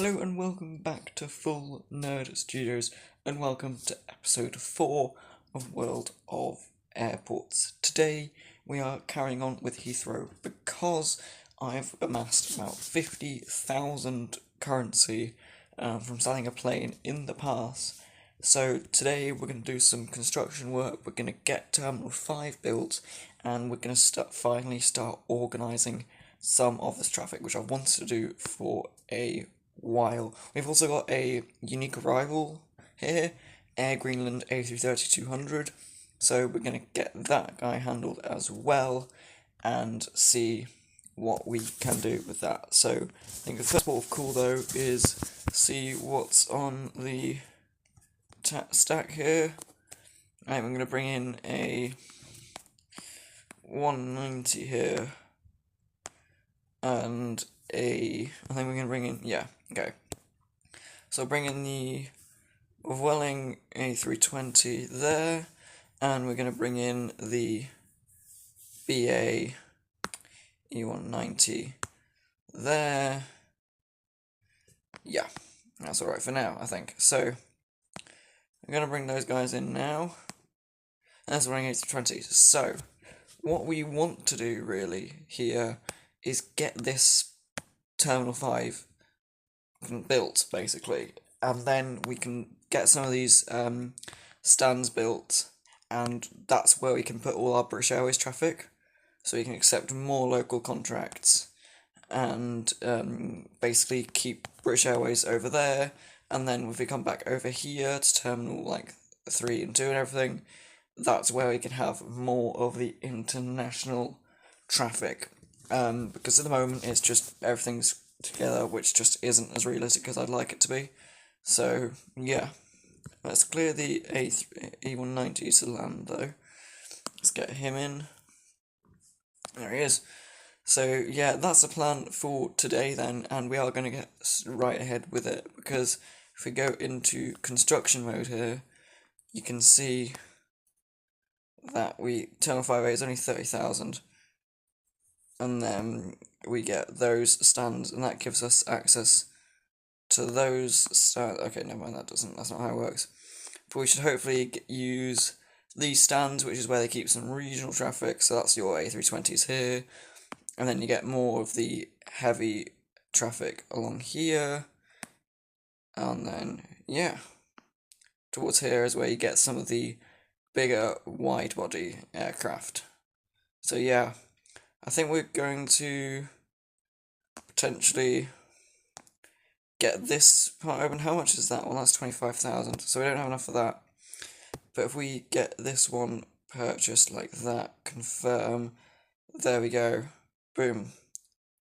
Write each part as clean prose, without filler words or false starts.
Hello and welcome back to Full Nerd Studios, and welcome to episode 4 of World of Airports. Today we are carrying on with Heathrow because I've amassed about 50,000 currency from selling a plane in the past. So today we're going to do some construction work, we're going to get Terminal 5 built, and we're going to finally start organising some of this traffic, which I've wanted to do for a while. We've also got a unique arrival here, Air Greenland A330-200, so we're going to get that guy handled as well and see what we can do with that. So I think the first port of call though is see what's on the stack here. I'm going to bring in a 190 here and I think we're going to bring in, okay. So bring in the Welling A320 there, and we're going to bring in the BA E190 there. Yeah, that's alright for now, I think. So, we're going to bring those guys in now. And that's running A320. So, what we want to do really here is get this Terminal 5 built, basically, and then we can get some of these stands built, and that's where we can put all our British Airways traffic, so we can accept more local contracts, and basically keep British Airways over there, and then if we come back over here to Terminal 3 and 2 and everything, that's where we can have more of the international traffic. Because at the moment it's just everything's together, which just isn't as realistic as I'd like it to be. So yeah, let's clear the E190 to land though. Let's get him in. There he is. So yeah, that's the plan for today then, and we are going to get right ahead with it, because if we go into construction mode here, you can see that Terminal 5A is only 30,000. And then we get those stands, and that gives us access to those stands. Okay, never mind, that's not how it works. But we should hopefully use these stands, which is where they keep some regional traffic, so that's your A320s here. And then you get more of the heavy traffic along here. And then, yeah, towards here is where you get some of the bigger wide-body aircraft. So yeah, I think we're going to potentially get this part open. How much is that? Well, that's 25,000, so we don't have enough for that. But if we get this one purchased like that, confirm, there we go, boom,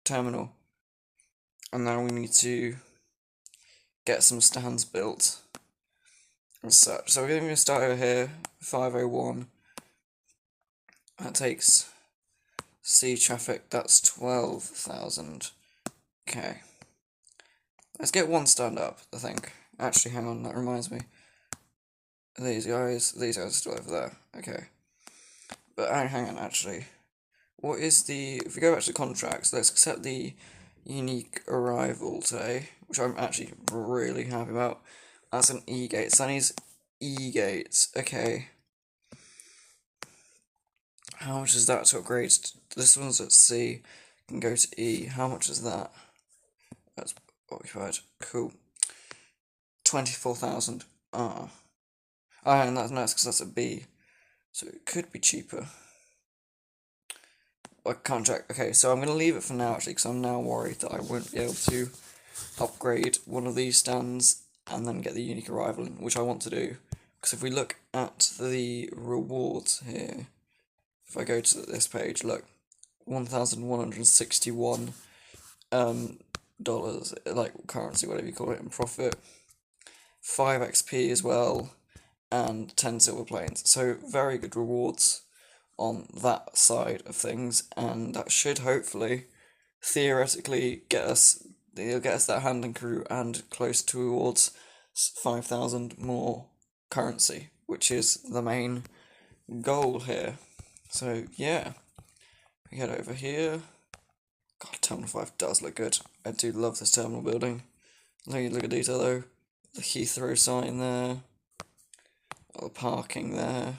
terminal. And now we need to get some stands built and such. So we're going to start over here, 501. That takes sea traffic, that's 12,000. Okay. Let's get one stand up, I think. Actually, hang on, that reminds me. These guys are still over there. Okay. But hang on, actually. What is if we go back to the contracts, let's accept the unique arrival today, which I'm actually really happy about. That's an E-gate. So that needs E-gates. Okay. How much is that to upgrade? This one's at C, can go to E. How much is that? That's occupied. Cool. 24,000. Oh, and that's nice because that's a B. So it could be cheaper. Contract. Okay, so I'm going to leave it for now actually, because I'm now worried that I won't be able to upgrade one of these stands and then get the unique arrival in, which I want to do. Because if we look at the rewards here, if I go to this page, look, 1,161 dollars, like currency, whatever you call it, in profit, 5 XP as well, and 10 silver planes. So very good rewards on that side of things, and that should hopefully, theoretically, get us that hand and crew and close towards 5,000 more currency, which is the main goal here. So yeah, we head over here. God, Terminal 5 does look good. I do love this terminal building. look at detail though. The Heathrow sign there. All the parking there.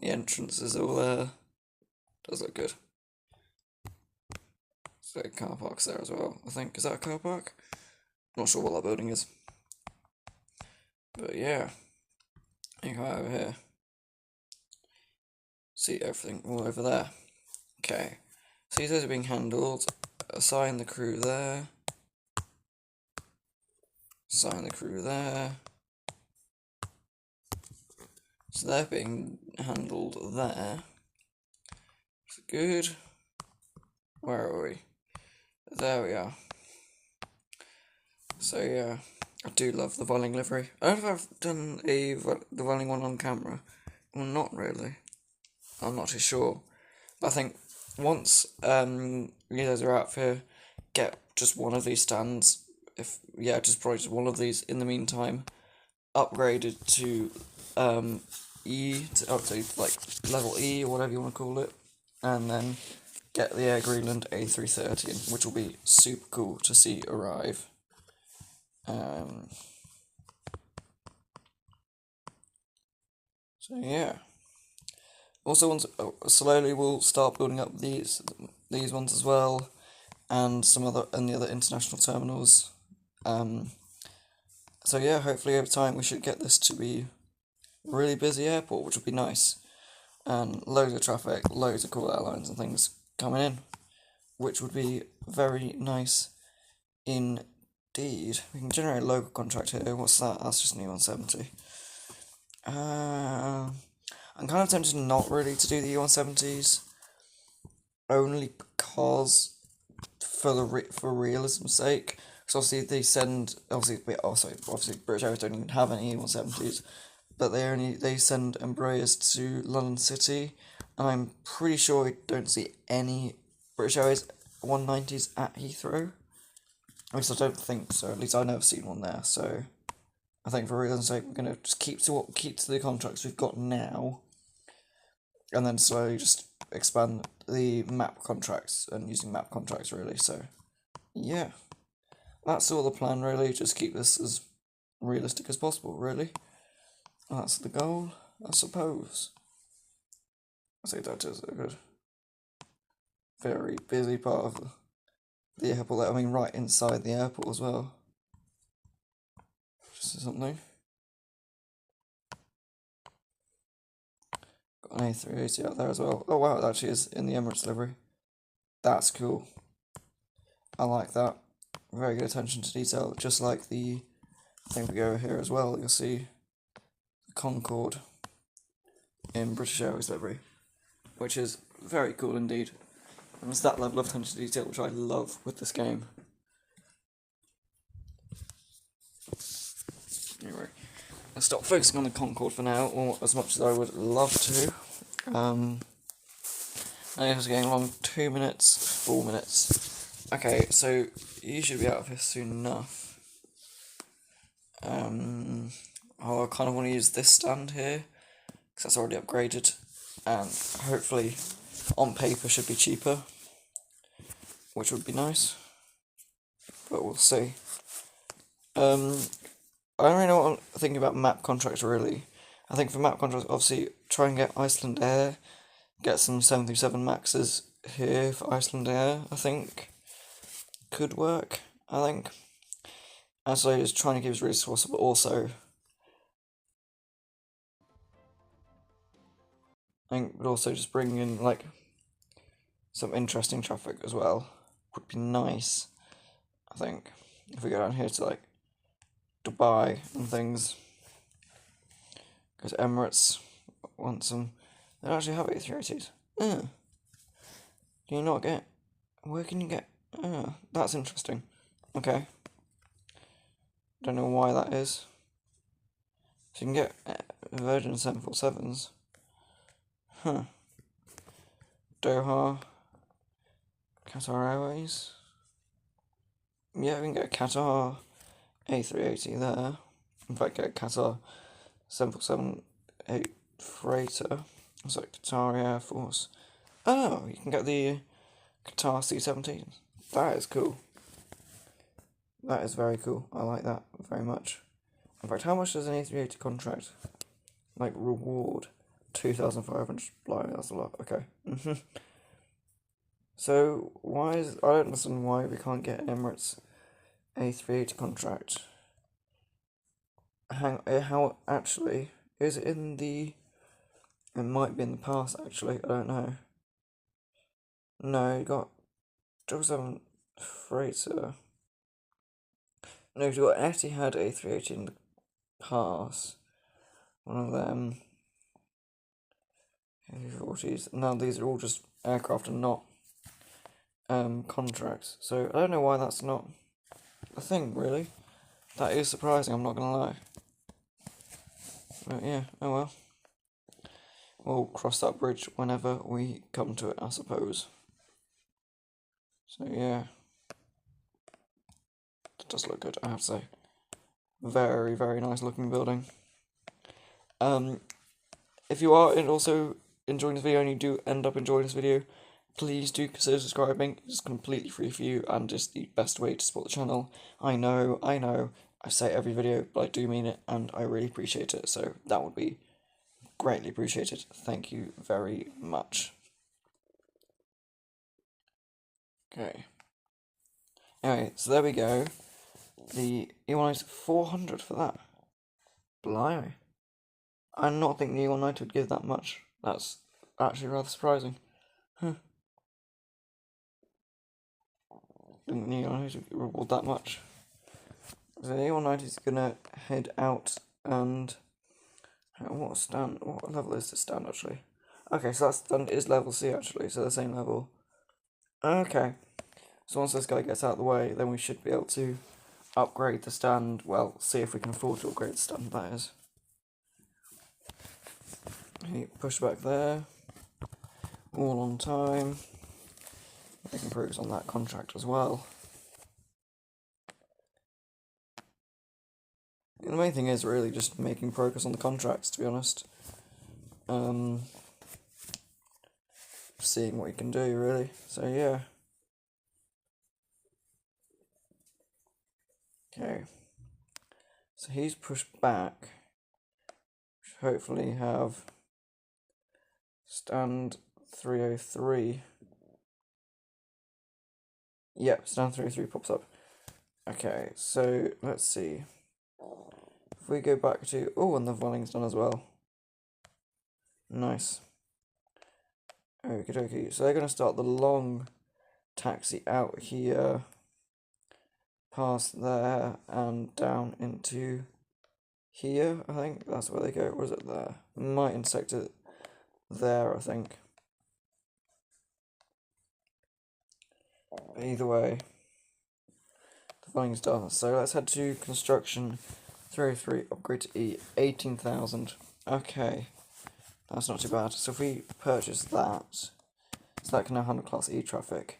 The entrance is all there. Does look good. So car park's there as well, I think. Is that a car park? Not sure what that building is. But yeah. You go over here. See everything all over there. Okay. See those are being handled. Assign the crew there. Assign the crew there. So they're being handled there. That's good. Where are we? There we are. So yeah, I do love the Volling livery. I don't know if I've done the Volling one on camera. Well, not really. I'm not too sure. But I think once you guys are out here, get just one of these stands. Just probably just one of these in the meantime. Upgraded to up to like level E or whatever you want to call it, and then get the Air Greenland A330 in, which will be super cool to see arrive. So yeah. Also, once slowly we'll start building up these ones as well, and the other international terminals. So yeah, hopefully over time we should get this to be a really busy airport, which would be nice, and loads of traffic, loads of cool airlines and things coming in, which would be very nice indeed. We can generate a local contract here. What's that? That's just an E170. I'm kind of tempted not really to do the E170s, only because for realism's sake. Because obviously they send obviously British Airways don't even have any E170s, but they send Embraers to London City, and I'm pretty sure we don't see any British Airways 190s at Heathrow. At least I don't think so. At least I've never seen one there. So I think for realism's sake, we're gonna just keep to the contracts we've got now, and then slowly just expand the map contracts and using map contracts really. So yeah, that's all the plan really. Just keep this as realistic as possible really. That's the goal, I suppose. I say that is a good, very busy part of the airport. I mean, right inside the airport as well. Just something. Got an A380 out there as well. Oh wow, it actually is in the Emirates livery. That's cool. I like that. Very good attention to detail, just like the thing we go here as well. You'll see the Concorde in British Airways livery, which is very cool indeed. And it's that level of attention to detail which I love with this game. Anyway, I'll stop focusing on the Concorde for now, or as much as I would love to. I was getting along 2 minutes, 4 minutes. Okay, so you should be out of here soon enough. I kind of want to use this stand here, because that's already upgraded, and hopefully on paper should be cheaper, which would be nice, but we'll see. I don't really know what I'm thinking about map contracts really. I think for map contracts, obviously try and get Iceland Air, get some 737 Maxes here for Iceland Air, I think could work, I think. And so just trying to give as really as possible, but also I think would also just bring in like some interesting traffic as well. Would be nice, I think, if we go down here to like Dubai and things. Because Emirates want some. They don't actually have A380s. Do you not get? Where can you get? That's interesting. Okay. Don't know why that is. So you can get Virgin 747s. Huh. Doha. Qatar Airways. Yeah, we can get a Qatar A380 there. In fact, get a Qatar 747-8 freighter. It's like Qatar Air Force. Oh, you can get the Qatar C-17s. That is cool. That is very cool. I like that very much. In fact, how much does an A380 contract like reward? 2,500. Blimey, that's a lot. Okay. So I don't understand why we can't get Emirates A380 contract. How actually is it in the? It might be in the past actually. I don't know. No, you got 777 freighter. No, you got Etihad A380 in the past. One of them. A340s. Now these are all just aircraft and not contracts. So I don't know why that's not a thing really. That is surprising. I'm not gonna lie. But yeah, oh well. We'll cross that bridge whenever we come to it, I suppose. So yeah, it does look good, I have to say. Very, very nice looking building. If you are also enjoying this video and you do end up enjoying this video, please do consider subscribing. It's completely free for you and just the best way to support the channel. I know, I say it every video, but I do mean it and I really appreciate it, so that would be greatly appreciated. Thank you very much. Okay. Anyway, so there we go. The E190 400 for that. Blimey. I did not think the E190 would give that much. That's actually rather surprising. Huh. Didn't the E190 reward that much. So the E190 is gonna head out and what level is this stand actually? Okay, so that stand is level C actually, so the same level. Okay. So once this guy gets out of the way, then we should be able to upgrade the stand. Well, see if we can afford to upgrade the stand, that is. Push back there. All on time. Making progress on that contract as well. And the main thing is really just making progress on the contracts, to be honest. Seeing what you can do, really. So, yeah. Okay. So he's pushed back. Should hopefully have stand 303. Yep, stand 303 pops up. Okay, so let's see. If we go back to... Oh, and the volleying's done as well. Nice. Okie dokie. So they're going to start the long taxi out here, past there, and down into here, I think. That's where they go. Or is it there? Might intersect it there, I think. Either way, the volleying's done. So let's head to construction 303, upgrade to E, 18,000. Okay. That's not too bad. So if we purchase that, so that can now handle Class E traffic.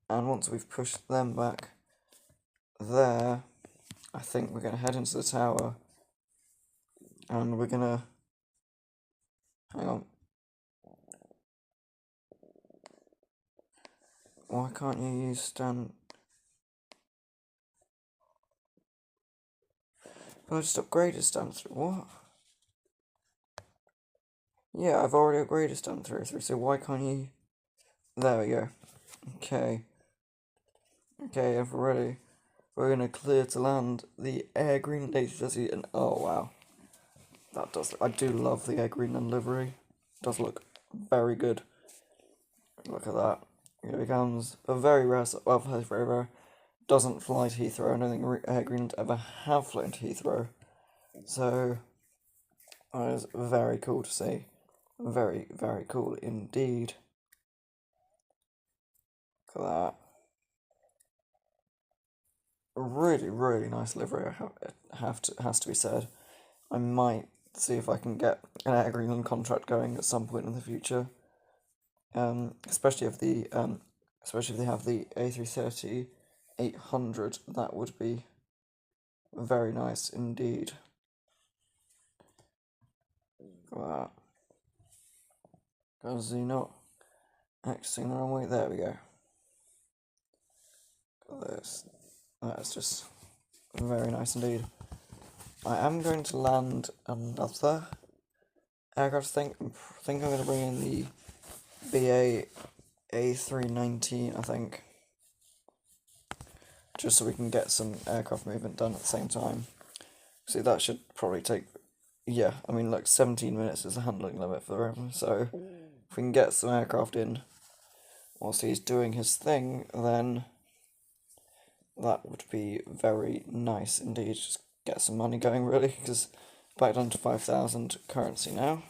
And once we've pushed them back there, I think we're going to head into the tower. And we're going to... Hang on. Why can't you use stand... Well, I just upgraded stand 3. What? Yeah, I've already upgraded stand 3, so why can't you... There we go. Okay. Okay, if we're ready, we're going to clear to land the air green A330 and... Oh, wow. That does... I do love the air green and livery. It does look very good. Look at that. Here it comes. A very rare... Well, very rare. Doesn't fly to Heathrow. I don't think air green would ever have flown to Heathrow. So... That is very cool to see. Very, very cool indeed. Look at that. Really, really nice livery, has to be said. I might see if I can get an Air Greenland contract going at some point in the future. Especially if they have the A330-800, that would be very nice indeed. Look at that. Does he not exiting the runway? There we go. Look at this. That's just Very nice indeed. I am going to land another aircraft. I think I'm going to bring in the BA A319, I think. Just so we can get some aircraft movement done at the same time. See, that should probably take, yeah, I mean, like 17 minutes is the handling limit for him, so if we can get some aircraft in whilst he's doing his thing, then that would be very nice indeed. Just get some money going, really, because back down to 5,000 currency now.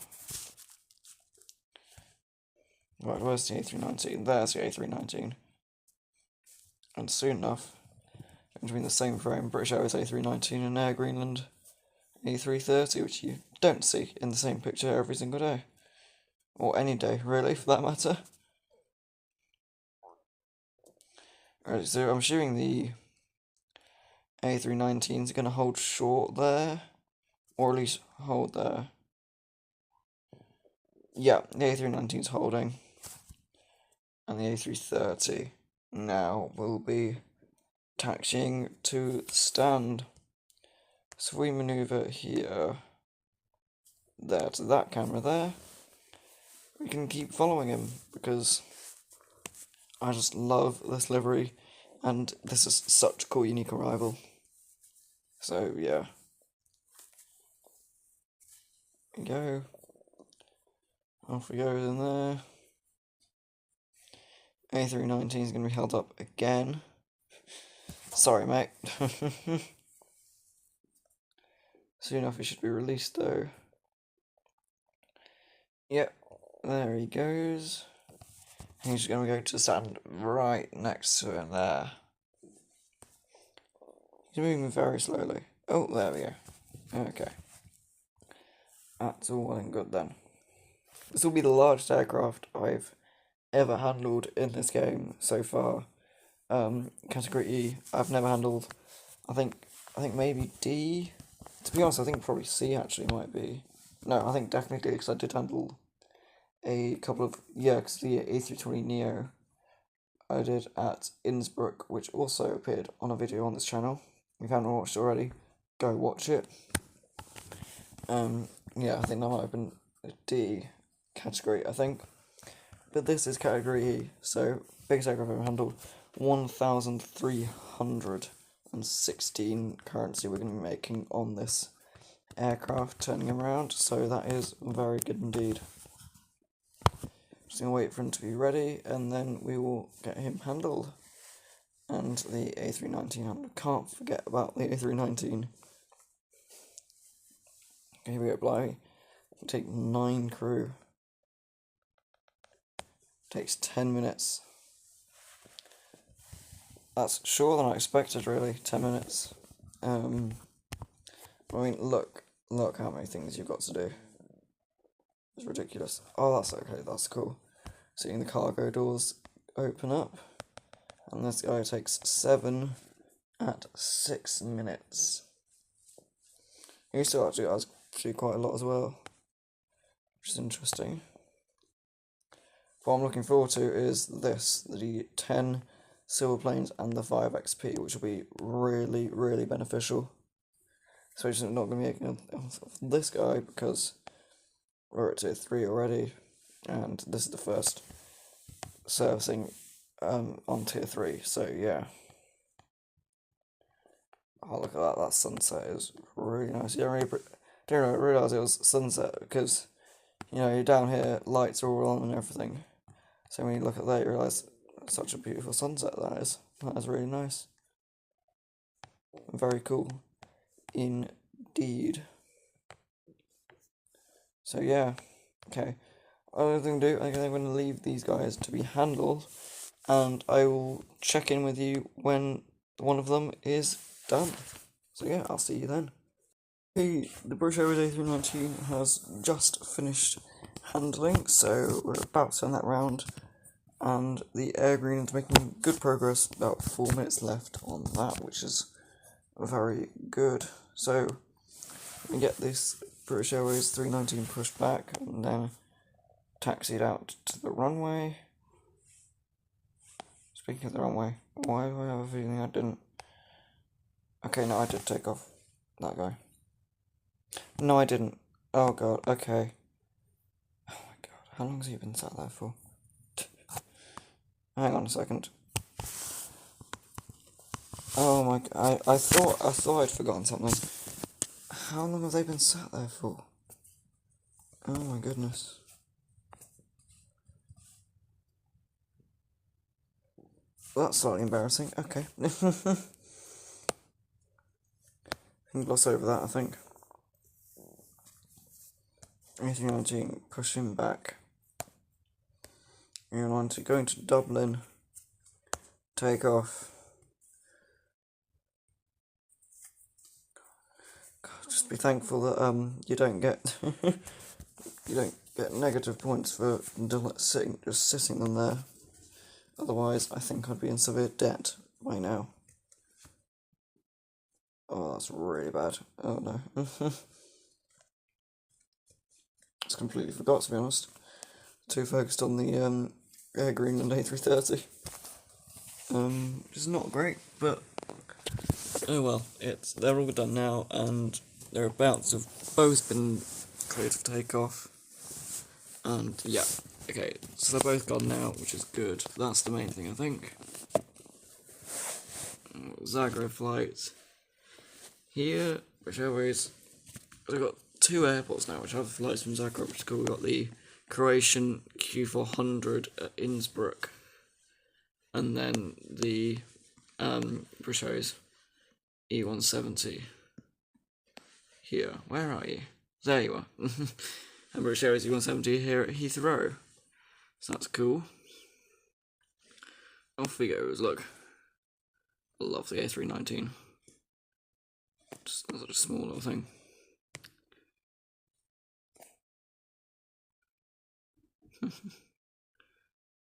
Right, where's the A319? There's the A319. And soon enough, going to be in the same frame, British Airways A319 and Air Greenland A330, which you don't see in the same picture every single day. Or any day, really, for that matter. Right, so I'm assuming the A319 is going to hold short there, or at least hold there. Yeah, the A319 is holding, and the A330 now will be taxiing to the stand. So if we manoeuvre here, there to that camera there, we can keep following him, because I just love this livery, and this is such a cool, unique arrival. So, yeah. Here we go. Off we go in there. A319 is going to be held up again. Sorry, mate. Soon enough, he should be released, though. Yep, there he goes. He's just going to go to stand right next to him there. He's moving very slowly. Oh, there we go. Okay. That's all well and good then. This will be the largest aircraft I've ever handled in this game so far. Category E, I've never handled. I think maybe D. To be honest, I think probably C actually might be. No, I think definitely D, because I did handle a couple of, because the A320neo I did at Innsbruck, which also appeared on a video on this channel. If you haven't watched it already, go watch it. I think that might have been a D category, I think. But this is category E, so biggest aircraft I've ever handled. 1,316 currency we're going to be making on this aircraft, turning him around, so that is very good indeed. Just going to wait for him to be ready, and then we will get him handled. And the A319, I can't forget about the A319. Okay, here we go, Bly. Take 9 crew. Takes 10 minutes. That's shorter than I expected, really, 10 minutes. I mean, look how many things you've got to do. It's ridiculous. Oh, that's okay, that's cool. Seeing the cargo doors open up. And this guy takes 7 at 6 minutes. He still actually has quite a lot as well, which is interesting. What I'm looking forward to is this, the 10 silver planes and the 5 XP, which will be really, really beneficial. So I'm not going to be making this guy, because we're at tier 3 already, and this is the first servicing on tier 3, so yeah. Oh, look at that sunset is really nice. Didn't realise it was sunset, because, you're down here, lights are all on and everything. So when you look at that, you realise such a beautiful sunset that is. That is really nice. Very cool. Indeed. So yeah, okay. Other thing to do, I think I'm going to leave these guys to be handled, and I will check in with you when one of them is done. So yeah, I'll see you then. Okay, the British Airways A319 has just finished handling, so we're about to turn that round, and the Air Green is making good progress, about 4 minutes left on that, which is very good. So we get this British Airways 319 pushed back and then taxied out to the runway. Speaking of the runway, why do I have a feeling I didn't Okay, no, I did take off that guy. No, I didn't. Oh god, okay. Oh my god, how long has he been sat there for? Hang on a second. Oh my, I thought I'd forgotten something. How long have they been sat there for? Oh my goodness. Well, that's slightly embarrassing. Okay. Can gloss over that, I think. 1819, push him back. You're on to going to Dublin. Take off. God, just be thankful that you don't get you don't get negative points for just sitting them there. Otherwise, I think I'd be in severe debt by now. Oh, that's really bad. Oh no. Just completely forgot, to be honest. Too focused on the Air Greenland A330. Which is not great, but oh well. They're all done now, and their abouts have both been cleared for takeoff. And yeah, okay, so they're both gone now, which is good. That's the main thing, I think. Zagreb flight. Here, British Airways. I've got two airports now, which have flights from Zagreb, which is cool. We've got the Croatian Q400 at Innsbruck, and then the British Airways E170 here. Where are you? There you are. And British Airways E170 here at Heathrow. So that's cool. Off we go. Look. I love the A319. Just such a small little thing.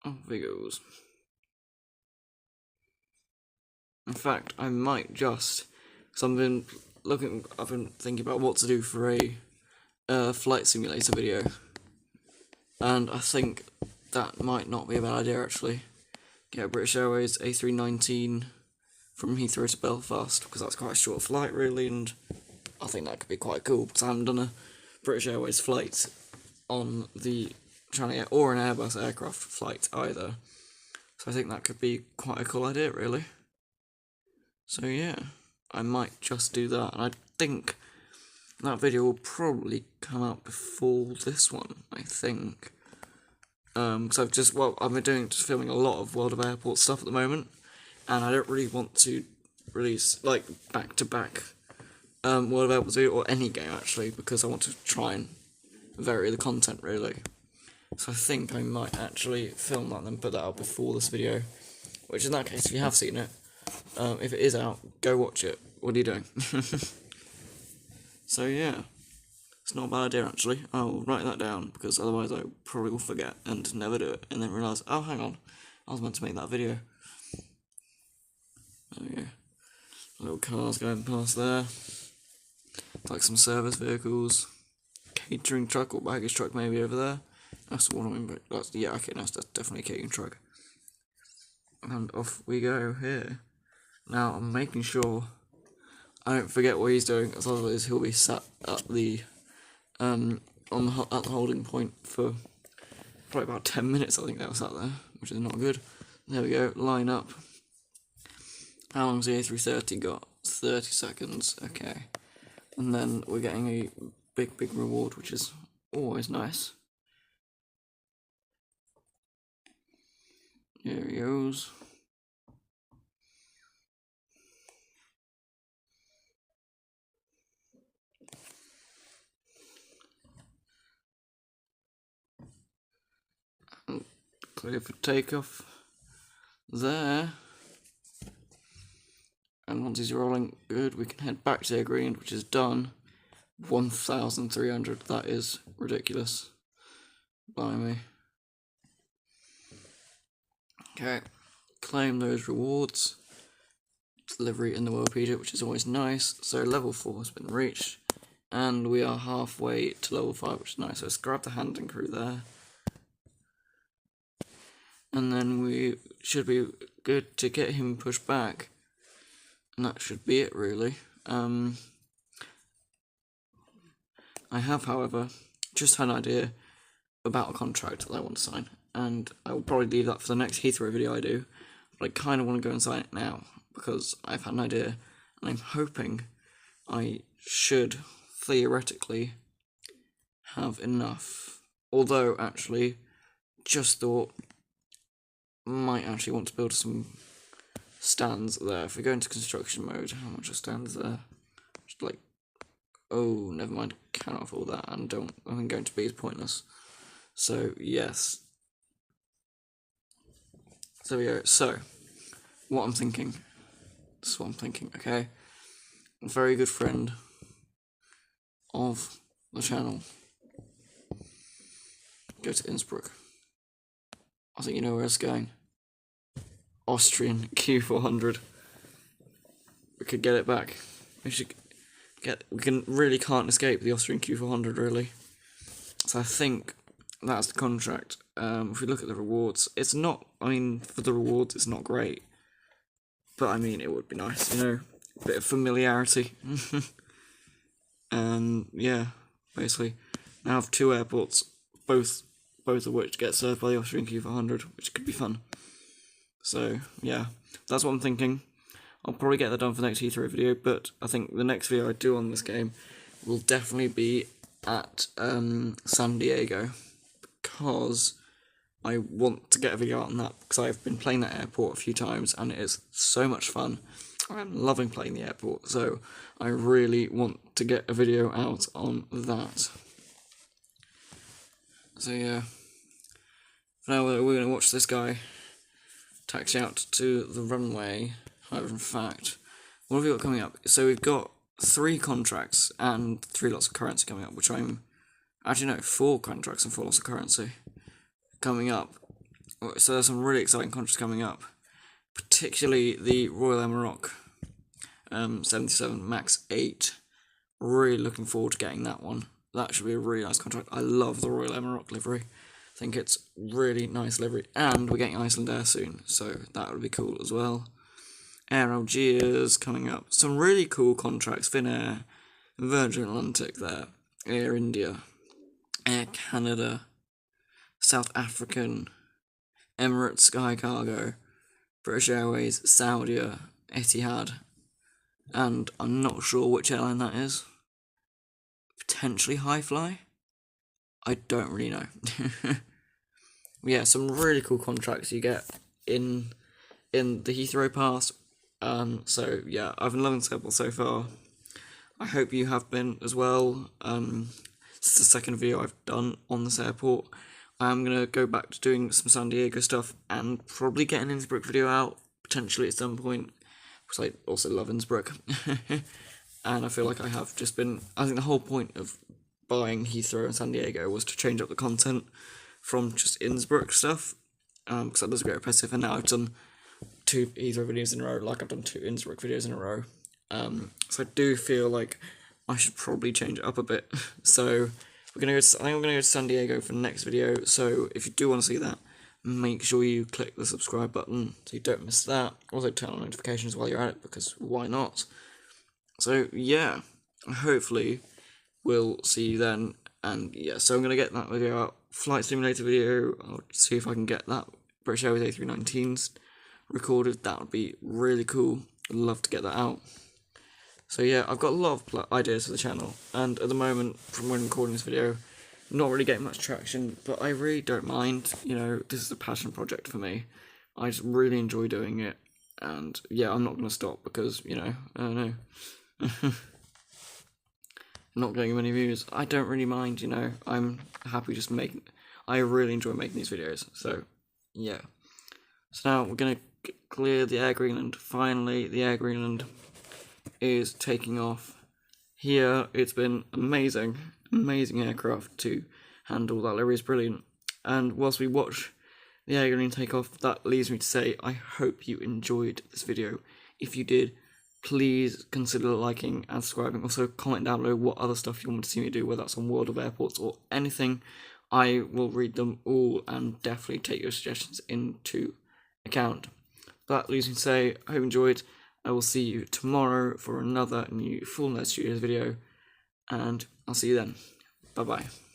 Off we goes. In fact, I might just, because I've been thinking about what to do for a flight simulator video, and I think that might not be a bad idea actually. Get a British Airways A319 from Heathrow to Belfast, because that's quite a short flight really, and I think that could be quite cool, because I haven't done a British Airways flight on the China or an Airbus aircraft flight either, so I think that could be quite a cool idea really. So yeah, I might just do that, and I think that video will probably come out before this one, I think. Because I've been filming a lot of World of Airport stuff at the moment, and I don't really want to release, like, back-to-back World of Airport 2, or any game, actually, because I want to try and vary the content, really. So I think I might actually film that and then put that out before this video, which in that case, if you have seen it, if it is out, go watch it. What are you doing? So yeah, it's not a bad idea actually. I'll write that down, because otherwise I probably will forget and never do it, and then realise, oh hang on, I was meant to make that video. There we go. Little cars going past there. Like some service vehicles. Catering truck or baggage truck maybe over there. That's the one I mean, but that's definitely a catering truck. And off we go here. Now I'm making sure I don't forget what he's doing, as otherwise he'll be sat at the at the holding point for probably about 10 minutes. I think they were sat there, which is not good. There we go. Line up. How long's the A330 got? 30 seconds. Okay. And then we're getting a big reward, which is always nice. Here he goes. Clear for takeoff there. And once he's rolling good, we can head back to Air Greenland, which is done. 1,300, that is ridiculous. Blimey. Okay, claim those rewards. Delivery in the Wikipedia, which is always nice. So level 4 has been reached, and we are halfway to level 5, which is nice. So let's grab the handling crew there. And then we should be good to get him pushed back. And that should be it, really. I have, however, just had an idea about a contract that I want to sign, and I will probably leave that for the next Heathrow video I do, but I kind of want to go and sign it now, because I've had an idea, and I'm hoping I should, theoretically, have enough. Although, actually, just thought, might actually want to build some stands there. If we go into construction mode, how much are stands there? Just like, oh, never mind, count off all that, and I think going to B is pointless. So, yes. So there we go. So, what I'm thinking, this is what I'm thinking, okay? A very good friend of the channel. Go to Innsbruck. I think you know where it's going. Austrian Q400. We could get it back. We really can't escape the Austrian Q400, really. So I think that's the contract. If we look at the rewards, it's not, for the rewards it's not great. But it would be nice, a bit of familiarity. And yeah, basically, now I have 2 airports, both of which get served by the Austrian Q400, which could be fun. So yeah, that's what I'm thinking. I'll probably get that done for the next Heathrow video, but I think the next video I do on this game will definitely be at San Diego, because I want to get a video out on that, because I've been playing that airport a few times and it is so much fun. I'm loving playing the airport, so I really want to get a video out on that. So yeah, for now we're going to watch this guy taxi out to the runway. However, in fact, what have we got coming up? So we've got 3 contracts and 3 lots of currency coming up, which 4 contracts and 4 lots of currency coming up. So there's some really exciting contracts coming up, particularly the Royal Air Maroc 77 Max 8. Really looking forward to getting that one. That should be a really nice contract. I love the Royal Air Maroc livery. I think it's really nice livery, and we're getting Iceland Air soon, so that would be cool as well. Air Algiers coming up. Some really cool contracts. Finnair, Virgin Atlantic there, Air India, Air Canada, South African, Emirates Sky Cargo, British Airways, Saudia, Etihad, and I'm not sure which airline that is. Potentially Highfly? I don't really know. Yeah, some really cool contracts you get in the Heathrow Pass. So yeah, I've been loving this airport so far. I hope you have been as well. This is the second video I've done on this airport. I'm going to go back to doing some San Diego stuff and probably get an Innsbruck video out, potentially at some point, because I also love Innsbruck. And I feel like I think the whole point of buying Heathrow and San Diego was to change up the content from just Innsbruck stuff, because that does get repetitive, and now I've done 2 Heathrow videos in a row, like I've done 2 Innsbruck videos in a row. So I do feel like I should probably change it up a bit. So I think I'm gonna go to San Diego for the next video. So if you do want to see that, make sure you click the subscribe button so you don't miss that. Also turn on notifications while you're at it, because why not? So yeah, hopefully we'll see you then. And yeah, so I'm gonna get that video out. Flight simulator video. I'll see if I can get that British Airways A319s recorded. That would be really cool. I'd love to get that out. So yeah, I've got a lot of ideas for the channel, and at the moment, from when recording this video, not really getting much traction, but I really don't mind. This is a passion project for me. I just really enjoy doing it, and yeah, I'm not going to stop because, I don't know. Not getting many views. I don't really mind, I'm happy just making. I really enjoy making these videos, so yeah. So now we're going to clear the Air Greenland. Finally, the Air Greenland is taking off. Here, it's been amazing aircraft to handle. That livery is brilliant. And whilst we watch the Air Greenland take off, that leads me to say, I hope you enjoyed this video. If you did, please consider liking and subscribing. Also, comment down below what other stuff you want to see me do, whether that's on World of Airports or anything. I will read them all and definitely take your suggestions into account. That leaves me to say, I hope you enjoyed. I will see you tomorrow for another new Full Nerd Studios video, and I'll see you then. Bye bye.